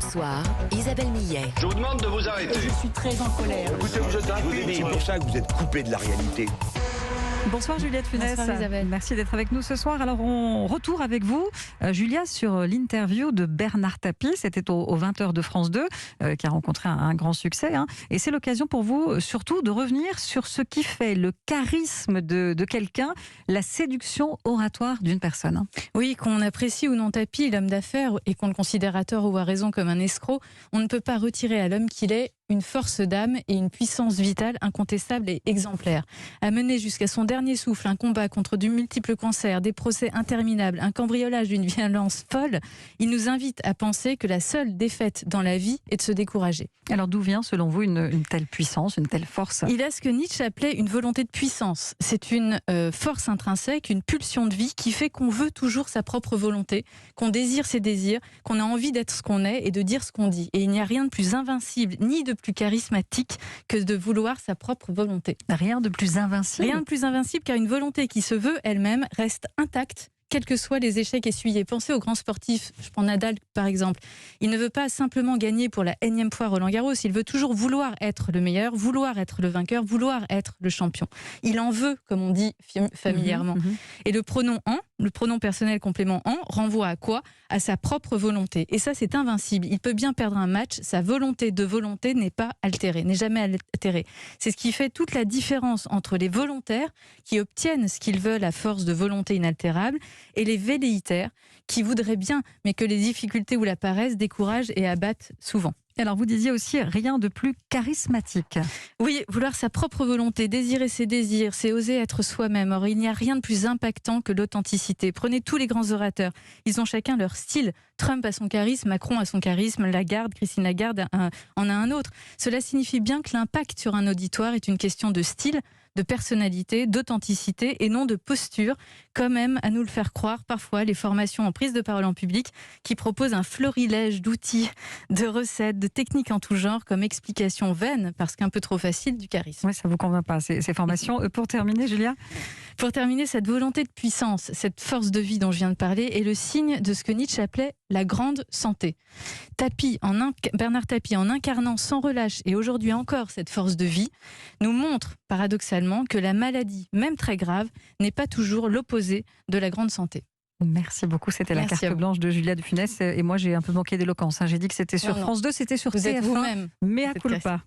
Europe Soir, Isabelle Millet. Je vous demande de vous arrêter. Je suis très en colère. Écoutez, vous êtes rapide. C'est pour ça que vous êtes coupé de la réalité. Bonsoir Juliette Funès. Bonsoir Isabelle. Merci d'être avec nous ce soir. Alors on retourne avec vous, Julia, sur l'interview de Bernard Tapie. C'était au 20h de France 2, qui a rencontré un grand succès. Et c'est l'occasion pour vous surtout de revenir sur ce qui fait le charisme de quelqu'un, la séduction oratoire d'une personne. Oui, qu'on apprécie ou non Tapie, l'homme d'affaires, et qu'on le considère à tort ou à raison comme un escroc, on ne peut pas retirer à l'homme qu'il est une force d'âme et une puissance vitale incontestable et exemplaire. À mener jusqu'à son dernier souffle un combat contre de multiples cancers, des procès interminables, un cambriolage d'une violence folle, il nous invite à penser que la seule défaite dans la vie est de se décourager. Alors d'où vient selon vous une telle puissance, une telle force ? Il a ce que Nietzsche appelait une volonté de puissance. C'est une force intrinsèque, une pulsion de vie qui fait qu'on veut toujours sa propre volonté, qu'on désire ses désirs, qu'on a envie d'être ce qu'on est et de dire ce qu'on dit. Et il n'y a rien de plus invincible ni de plus charismatique que de vouloir sa propre volonté. Rien de plus invincible. Rien de plus invincible car une volonté qui se veut elle-même reste intacte, quels que soient les échecs essuyés. Pensez aux grands sportifs, je prends Nadal par exemple. Il ne veut pas simplement gagner pour la énième fois Roland-Garros, il veut toujours vouloir être le meilleur, vouloir être le vainqueur, vouloir être le champion. Il en veut, comme on dit familièrement. Et le pronom « en », le pronom personnel complément « en » renvoie à quoi ? À sa propre volonté. Et ça, c'est invincible. Il peut bien perdre un match, sa volonté de volonté n'est pas altérée, n'est jamais altérée. C'est ce qui fait toute la différence entre les volontaires qui obtiennent ce qu'ils veulent à force de volonté inaltérable et les velléitaires qui voudraient bien, mais que les difficultés ou la paresse découragent et abattent souvent. Alors vous disiez aussi rien de plus charismatique. Oui, vouloir sa propre volonté, désirer ses désirs, c'est oser être soi-même. Or, il n'y a rien de plus impactant que l'authenticité. Prenez tous les grands orateurs, ils ont chacun leur style. Trump a son charisme, Macron a son charisme, Christine Lagarde en a un autre. Cela signifie bien que l'impact sur un auditoire est une question de style, de personnalité, d'authenticité et non de posture, comme même à nous le faire croire parfois les formations en prise de parole en public qui proposent un florilège d'outils, de recettes, de techniques en tout genre comme explication vaine, parce qu'un peu trop facile, du charisme. Oui, ça ne vous convainc pas, ces formations. Pour terminer, Julia ? Pour terminer, cette volonté de puissance, cette force de vie dont je viens de parler, est le signe de ce que Nietzsche appelait la grande santé. Bernard Tapie, en incarnant sans relâche et aujourd'hui encore cette force de vie, nous montre paradoxalement que la maladie, même très grave, n'est pas toujours l'opposé de la grande santé. Merci beaucoup, c'était la carte blanche de Julia de Funès et moi j'ai un peu manqué d'éloquence. J'ai dit que c'était sur France 2, c'était sur Vous TF1, êtes vous-même. mais à culpa.